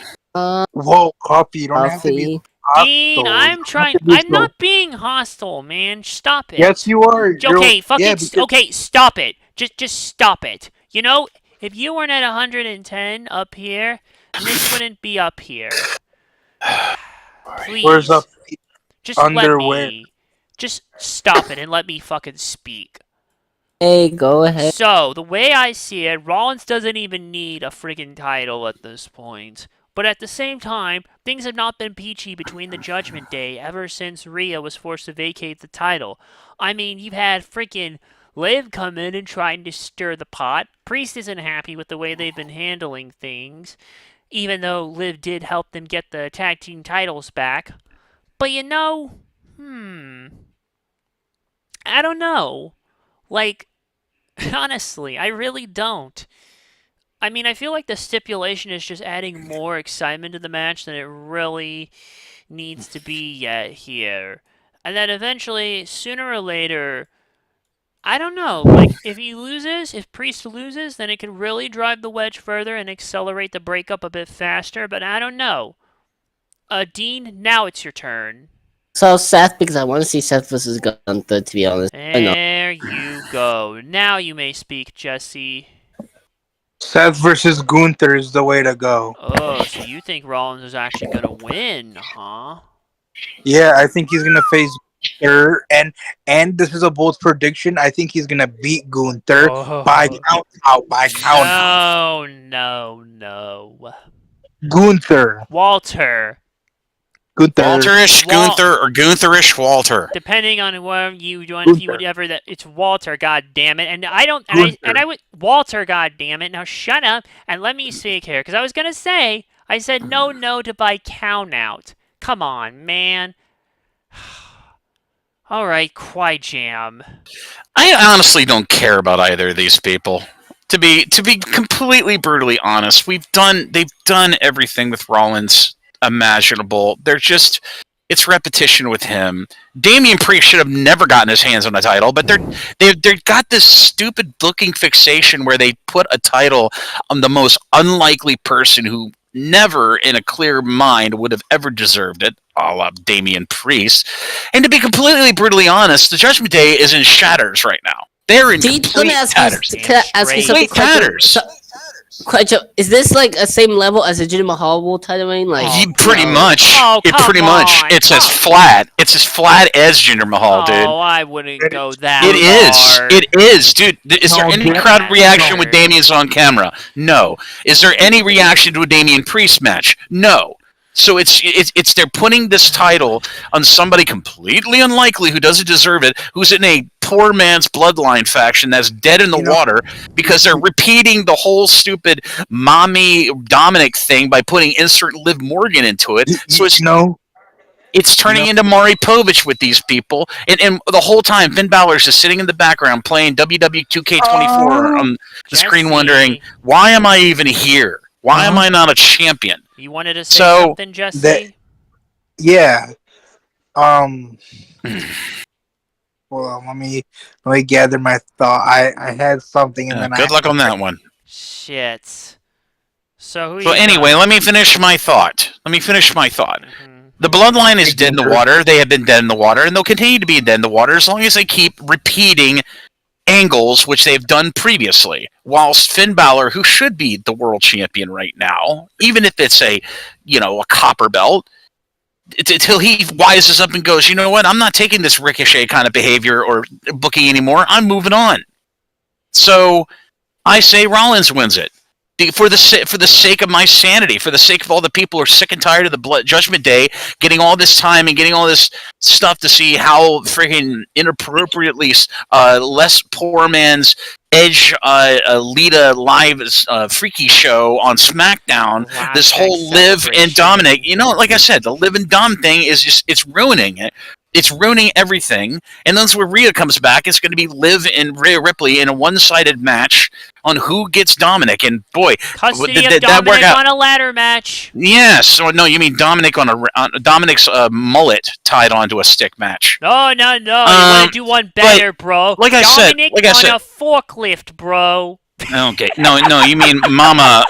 Whoa, Coffee, you don't have to be hostile. Dean, I'm not being hostile, man. Stop it. Yes, you are. Okay, stop it. Just stop it. You know, if you weren't at 110 up here, this wouldn't be up here. Please. Where's up? Just Just stop it and let me fucking speak. Hey, go ahead. So, the way I see it, Rollins doesn't even need a friggin' title at this point. But at the same time, things have not been peachy between the Judgment Day ever since Rhea was forced to vacate the title. I mean, you've had freaking Liv come in and trying to stir the pot. Priest isn't happy with the way they've been handling things, even though Liv did help them get the tag team titles back. But I don't know. Like, honestly, I really don't. I mean, I feel like the stipulation is just adding more excitement to the match than it really needs to be yet here. And then eventually, sooner or later, I don't know, like, if Priest loses, then it could really drive the wedge further and accelerate the breakup a bit faster, but I don't know. Dean, now it's your turn. So, Seth, because I want to see Seth versus Gunther, to be honest. There you go. Now you may speak, Jesse. Seth versus Gunther is the way to go. Oh, so you think Rollins is actually going to win, huh? Yeah, I think he's going to face Gunther, and this is a bold prediction. I think he's going to beat Gunther by count out. No. Gunther. Walter. Walterish Gunther or Guntherish Walter. Depending on where you join, if you whatever that it's Walter, god damn it. And I would Walter, god damn it. Now shut up and let me speak here, because I was gonna say I said no to by count out. Come on, man. Alright, Quiet Jam. I honestly don't care about either of these people. To be completely brutally honest, they've done everything with Rollins imaginable. It's repetition with him. Damian Priest should have never gotten his hands on a title, but they've got this stupid booking fixation where they put a title on the most unlikely person who never in a clear mind would have ever deserved it, a la Damian Priest. And to be completely brutally honest, the Judgment Day is in shatters right now. They're in complete tatters. Can I ask you something? Complete tatters. Is this like a same level as a Jinder Mahal World title reign? Like pretty much. Oh, Pretty much. It's as flat. It's as flat as Jinder Mahal, dude. Oh, I wouldn't go that far. It is, dude. Is there any crowd reaction with Damian's on camera? No. Is there any reaction to a Damian Priest match? No. So it's they're putting this title on somebody completely unlikely who doesn't deserve it, who's in a poor man's bloodline faction that's dead in the water because they're repeating the whole stupid mommy Dominic thing by putting insert Liv Morgan into it. So it's turning into Maury Povich with these people, and the whole time Finn Balor's just sitting in the background playing WWE 2K24 on the screen, wondering, why am I even here? Why am I not a champion? You wanted to say something, Jesse? Yeah. Well, let me gather my thought. I had something, and then good luck on that one. Shit. So anyway, let me finish my thought. Mm-hmm. The bloodline is dead in the water. They have been dead in the water, and they'll continue to be dead in the water as long as they keep repeating angles, which they've done previously. Whilst Finn Balor, who should be the world champion right now, even if it's a copper belt, until he wises up and goes, you know what, I'm not taking this Ricochet kind of behavior or booking anymore. I'm moving on. So I say Rollins wins it. For the sake of my sanity, for the sake of all the people who are sick and tired of the Judgment Day getting all this time and getting all this stuff to see how freaking inappropriately less poor man's Edge Lita live freaky show on SmackDown. This whole Liv and Dominic, like I said, the Liv and Dom thing is just, it's ruining it. It's ruining everything. And then when Rhea comes back, it's going to be Liv and Rhea Ripley in a one-sided match on who gets Dominic. And boy, custody of Dominic on a ladder match. Yes. No, you mean Dominic on Dominic's mullet tied onto a stick match. No. You want to do one better, bro. Like I said, on a forklift, bro. Okay. No, you mean Mama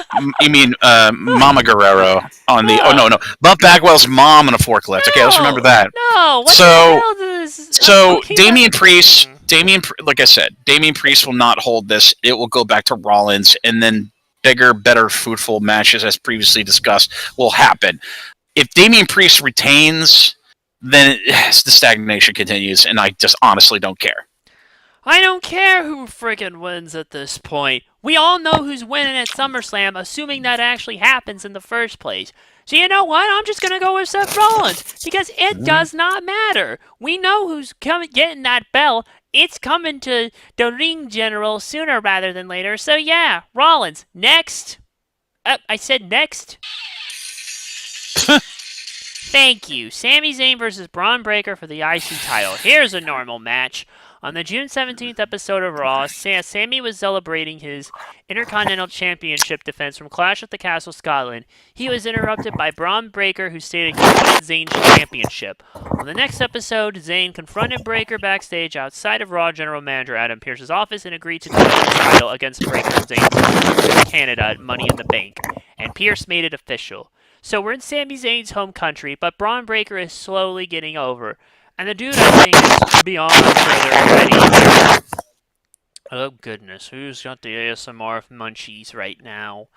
Guerrero on the no. Buff Bagwell's mom on a forklift. Okay, let's remember that. No, what the hell is Damian Priest, like I said, Damian Priest will not hold this. It will go back to Rollins, and then bigger, better, fruitful matches, as previously discussed, will happen. If Damian Priest retains, then the stagnation continues, and I just honestly don't care. I don't care who friggin' wins at this point. We all know who's winning at SummerSlam, assuming that actually happens in the first place. So you know what? I'm just gonna go with Seth Rollins, because it does not matter. We know who's getting that belt. It's coming to the ring general sooner rather than later. So yeah, Rollins. Next. I said next. Thank you. Sami Zayn versus Braun Breaker for the IC title. Here's a normal match. On the June 17th episode of Raw, Sami was celebrating his Intercontinental Championship defense from Clash at the Castle, Scotland. He was interrupted by Braun Breaker, who stated he wanted Zayn's championship. On the next episode, Zayn confronted Breaker backstage outside of Raw General Manager Adam Pearce's office and agreed to defend the title against Breaker and Zayn in Canada at Money in the Bank. And Pearce made it official. So we're in Sami Zayn's home country, but Braun Breaker is slowly getting over. And the dude, I think, is beyond further already. Oh, goodness. Who's got the ASMR munchies right now?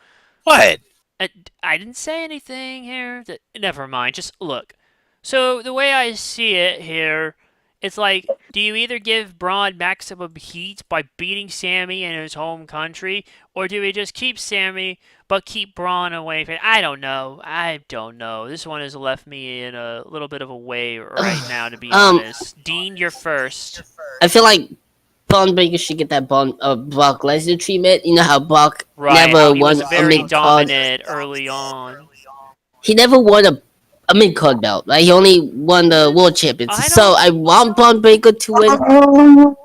What? I didn't say anything here. Never mind. Just look. So, the way I see it here, it's like, do you either give Braun maximum heat by beating Sami in his home country, or do we just keep Sami but keep Braun away from it? I don't know. This one has left me in a little bit of a way right now, to be honest. Dean, you're first. I feel like Braun Breaker should get that Brock Lesnar treatment. You know how Brock never won a mid-card. Dominant early on. He never won a mid-card belt, right? He only won the World Championship. So I want Braun Breaker to win.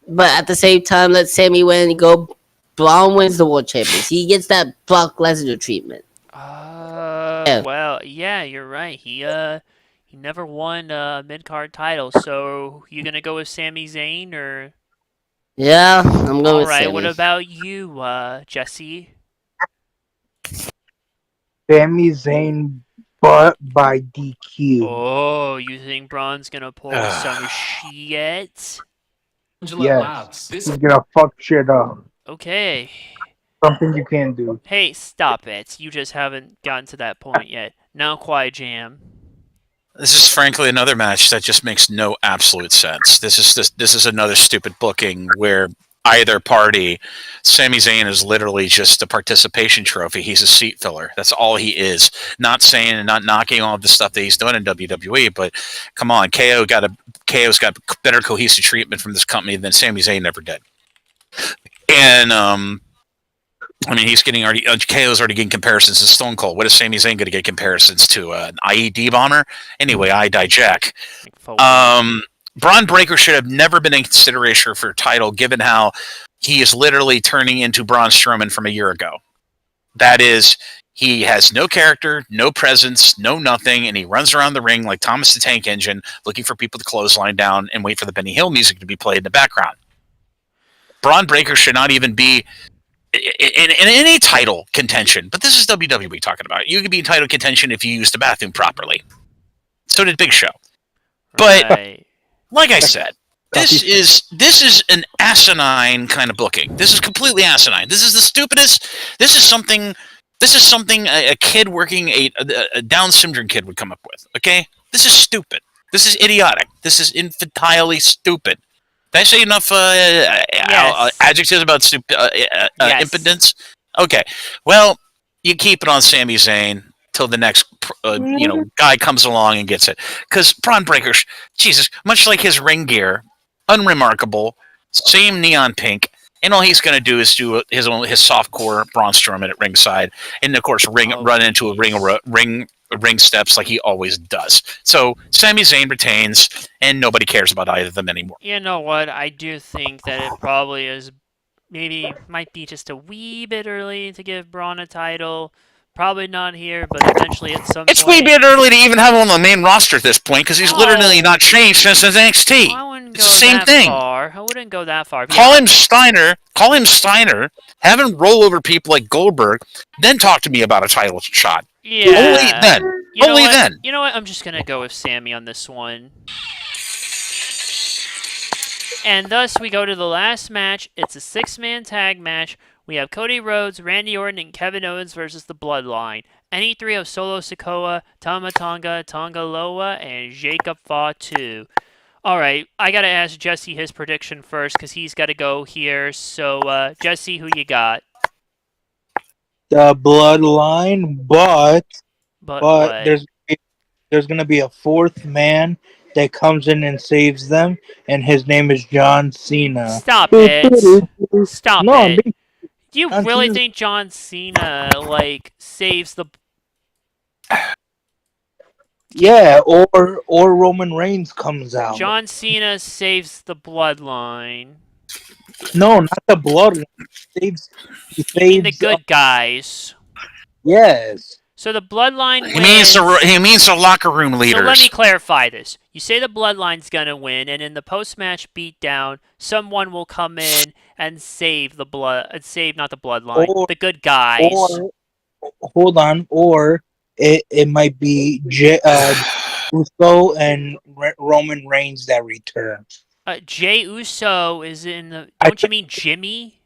But at the same time, let Sami win and go. Braun wins the World Championship. He gets that Brock Lesnar treatment. Well, yeah, you're right. He never won a mid-card title. So you gonna go with Sami Zayn, or? Yeah, I'm going with Sami. Alright, what about you, Jesse? Sami Zayn, but by DQ. Oh, you think Braun's gonna pull some shit? Yes, he's gonna fuck shit up. Okay. Something you can't do. Hey, stop it. You just haven't gotten to that point yet. Now, Quiet Jam. This is frankly another match that just makes no absolute sense. This is another stupid booking where either party, Sami Zayn is literally just a participation trophy. He's a seat filler. That's all he is. Not saying and not knocking all of the stuff that he's done in WWE, but come on, KO's got better cohesive treatment from this company than Sami Zayn ever did. And I mean, he's getting already. KO's already getting comparisons to Stone Cold. What is Sami Zayn going to get comparisons to? An IED bomber? Anyway, I digress. Braun Breaker should have never been in consideration for a title, given how he is literally turning into Braun Strowman from a year ago. That is, he has no character, no presence, no nothing, and he runs around the ring like Thomas the Tank Engine, looking for people to clothesline down and wait for the Benny Hill music to be played in the background. Braun Breaker should not even be in any title contention, but this is WWE talking about. You can be in title contention if you use the bathroom properly. So did Big Show. But like I said, this is an asinine kind of booking. This is completely asinine. This is the stupidest. This is something a kid working a Down syndrome kid would come up with. Okay, this is stupid. This is idiotic. This is infantilely stupid. Did I say enough adjectives about impotence? Okay. Well, you keep it on Sami Zayn till the next guy comes along and gets it. Because Braun Breaker, Jesus, much like his ring gear, unremarkable, same neon pink, and all he's going to do is do his softcore Braun Strowman at ringside, and of course run into a ring steps like he always does. So Sami Zayn retains, and nobody cares about either of them anymore. You know what? I do think that it probably might be just a wee bit early to give Braun a title. Probably not here, but eventually at some point. It's way bit early to even have him on the main roster at this point because he's literally not changed since NXT. I wouldn't it's the same thing. I wouldn't go that far. Call him Steiner. Have him roll over people like Goldberg. Then talk to me about a title shot. Yeah. Only then. Then. You know what? I'm just gonna go with Sami on this one. And thus we go to the last match. It's a 6-man tag match. We have Cody Rhodes, Randy Orton, and Kevin Owens versus the Bloodline. Any three of Solo Sikoa, Tama Tonga, Tonga Loa, and Jacob Fatu. Alright, I gotta ask Jesse his prediction first because he's gotta go here. So, Jesse, who you got? The Bloodline, but what? there's gonna be a fourth man that comes in and saves them, and his name is John Cena. Stop it! Stop it! Do you really think John Cena saves the? Yeah, or Roman Reigns comes out. John Cena saves the Bloodline. No, not the Bloodline. He saves the good guys. Yes. So the Bloodline wins. He means the locker room leaders. So let me clarify this. You say the Bloodline's gonna win, and in the post-match beatdown, someone will come in and save the not the Bloodline, the good guys. Hold on, or it might be Uso and Roman Reigns that return. Jey Uso is in the. Don't you mean Jimmy?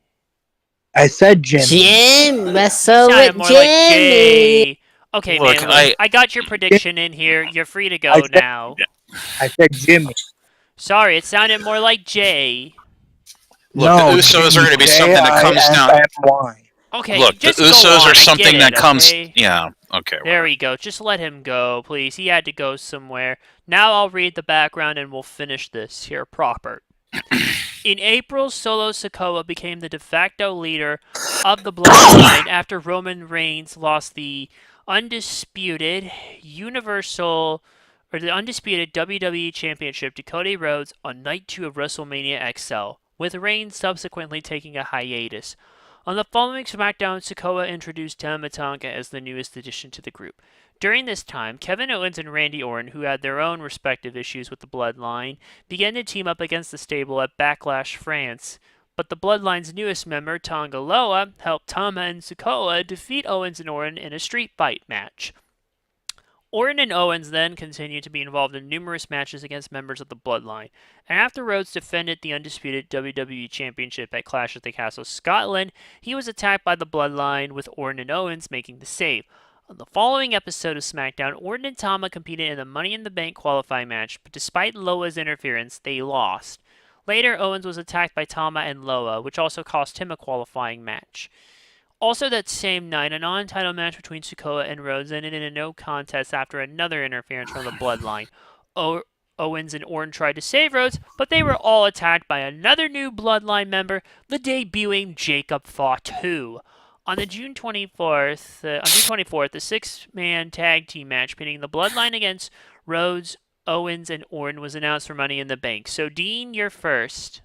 I said Jimmy. Jim, wrestle with Jimmy. Okay, look, man, I got your prediction in here. You're free to go now. I said Jimmy. Sorry, it sounded more like Jay. Look, the Usos are going to be something that comes down. Okay, look, the Usos are something that comes. Okay? Yeah, okay. There we go. Just let him go, please. He had to go somewhere. Now I'll read the background and we'll finish this here proper. In April, Solo Sikoa became the de facto leader of the Bloodline after Roman Reigns lost the undisputed WWE Championship to Cody Rhodes on Night 2 of WrestleMania XL, with Reigns subsequently taking a hiatus. On the following SmackDown, Sikoa introduced Tama Tonga as the newest addition to the group. During this time, Kevin Owens and Randy Orton, who had their own respective issues with the Bloodline, began to team up against the stable at Backlash France, but the Bloodline's newest member, Tonga Loa, helped Tama and Sikoa defeat Owens and Orton in a street fight match. Orton and Owens then continued to be involved in numerous matches against members of the Bloodline, and after Rhodes defended the undisputed WWE Championship at Clash at the Castle Scotland, he was attacked by the Bloodline, with Orton and Owens making the save. On the following episode of SmackDown, Orton and Tama competed in the Money in the Bank qualifying match, but despite Loa's interference, they lost. Later, Owens was attacked by Tama and Loa, which also cost him a qualifying match. Also that same night, a non-title match between Sikoa and Rhodes ended in a no contest after another interference from the Bloodline. Owens and Orton tried to save Rhodes, but they were all attacked by another new Bloodline member, the debuting Jacob Fatu. On June 24th, the six-man tag team match pitting the Bloodline against Rhodes, Owens, and Orton was announced for Money in the Bank. So, Dean, you're first.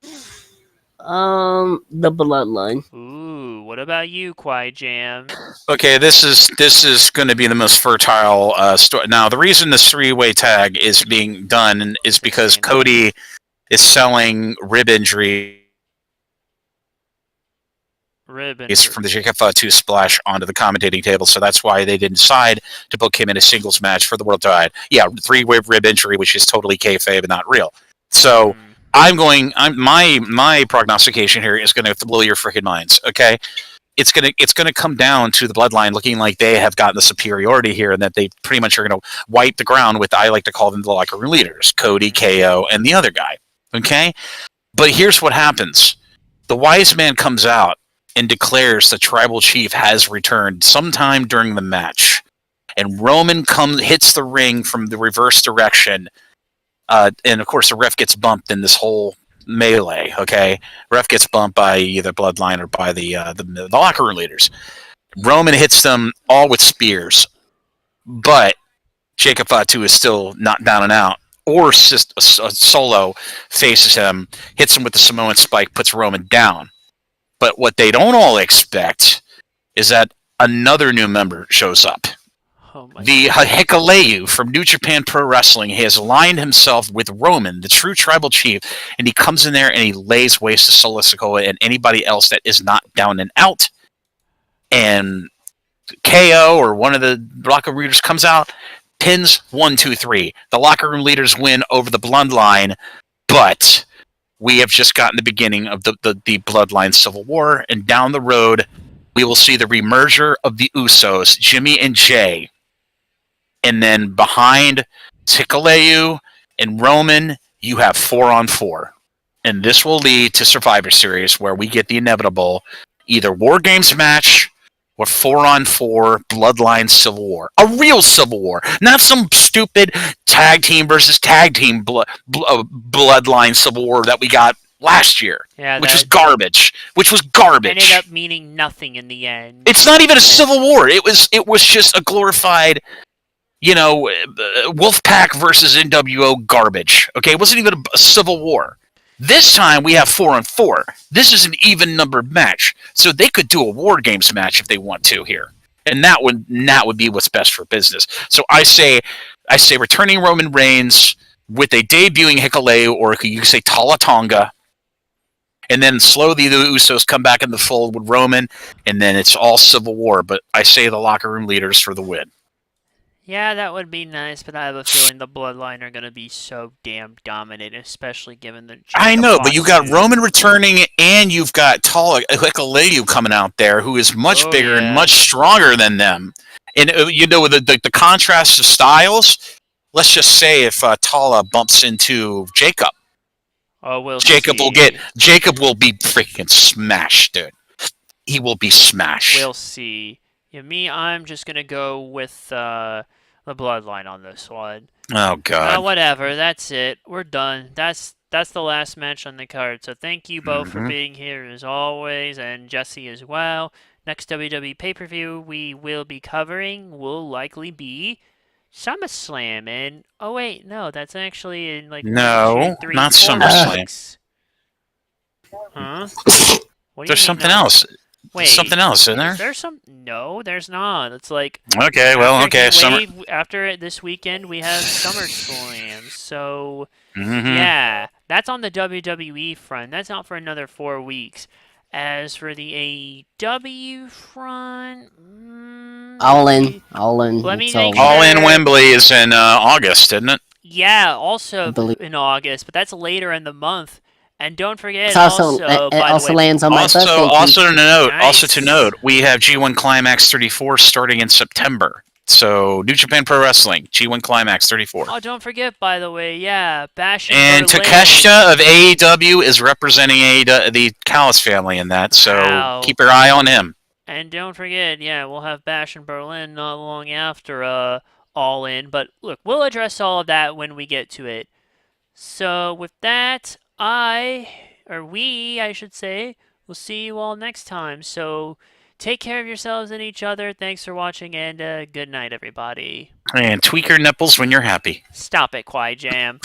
The Bloodline. Ooh, what about you, Quiet Jam? Okay, this is going to be the most fertile story. Now, the reason this three-way tag is being done is because Cody is selling rib injury from the Jacob Fatu splash onto the commentating table, so that's why they didn't decide to book him in a singles match for the World Title. Yeah, three-way rib injury, which is totally kayfabe and not real. So my prognostication here is going to blow your freaking minds. Okay, it's gonna come down to the Bloodline looking like they have gotten the superiority here, and that they pretty much are going to wipe the ground with, I like to call them, the locker room leaders, Cody, KO, and the other guy. Okay, but here's what happens: the wise man comes out and declares the tribal chief has returned sometime during the match, and Roman hits the ring from the reverse direction, and of course the ref gets bumped in this whole melee. Okay, ref gets bumped by either Bloodline or by the locker room leaders. Roman hits them all with spears, but Jacob Fatu is still not down and out. Or Solo faces him, hits him with the Samoan spike, puts Roman down. But what they don't all expect is that another new member shows up. The Hikuleo from New Japan Pro Wrestling has aligned himself with Roman, the true tribal chief, and he comes in there and he lays waste to Solo Sikoa and anybody else that is not down and out. And KO, or one of the locker room leaders, comes out, pins 1, 2, 3. The locker room leaders win over the Bloodline, but we have just gotten the beginning of the Bloodline Civil War, and down the road, we will see the remerger of the Usos, Jimmy and Jay. And then behind Hikuleo and Roman, you have 4-on-4. And this will lead to Survivor Series, where we get the inevitable either War Games match or 4-on-4 Bloodline Civil War. A real Civil War. Not some stupid tag team versus tag team Bloodline Civil War that we got last year. Yeah, which was garbage. Ended up meaning nothing in the end. It's not even a Civil War. It was just a glorified, Wolfpack versus NWO garbage. Okay, it wasn't even a Civil War. This time we have 4-on-4. This is an even numbered match, so they could do a War Games match if they want to here, and that would be what's best for business. So I say returning Roman Reigns with a debuting Hikuleo, or you could say Tala Tonga, and then slowly the Usos come back in the fold with Roman, and then it's all Civil War. But I say the locker room leaders for the win. Yeah, that would be nice, but I have a feeling the Bloodline are going to be so damn dominant, especially given the... I know, but you got Roman returning, and you've got Hikuleo coming out there, who is much bigger and much stronger than them. And, the contrast of styles, let's just say if Tala bumps into Jacob. Oh, Jacob will be freaking smashed, dude. He will be smashed. We'll see. Yeah, I'm just going to go with the Bloodline on this one. Oh, God. Whatever, that's it. We're done. That's the last match on the card. So thank you both for being here as always, and Jesse as well. Next WWE pay-per-view we will be covering will likely be SummerSlam. And, oh wait, no, that's actually in like... No, 3, not 4 SummerSlam. weeks. Huh? There's something else. Wait, something else, isn't there? There's some. No, there's not. It's like okay. Well, okay. After this weekend, we have SummerSlam. So yeah, That's on the WWE front. That's not for another 4 weeks. As for the AEW front, All in. Let me It's make All sure. in Wembley is in August, isn't it? Yeah, also believe- in August, but that's later in the month. And don't forget, It also by the way, lands on my birthday. Also to Nice. note, we have G1 Climax 34 starting in September. So New Japan Pro Wrestling, G1 Climax 34. Oh, don't forget, by the way, yeah, Bash in And Berlin. Takeshita of AEW is representing the Callis family in that, Wow. so keep your eye on him. And don't forget, yeah, we'll have Bash in Berlin not long after All In. But look, we'll address all of that when we get to it. So with that, I should say, we'll see you all next time. So take care of yourselves and each other. Thanks for watching, and good night, everybody. And tweak your nipples when you're happy. Stop it, Quiet Jam.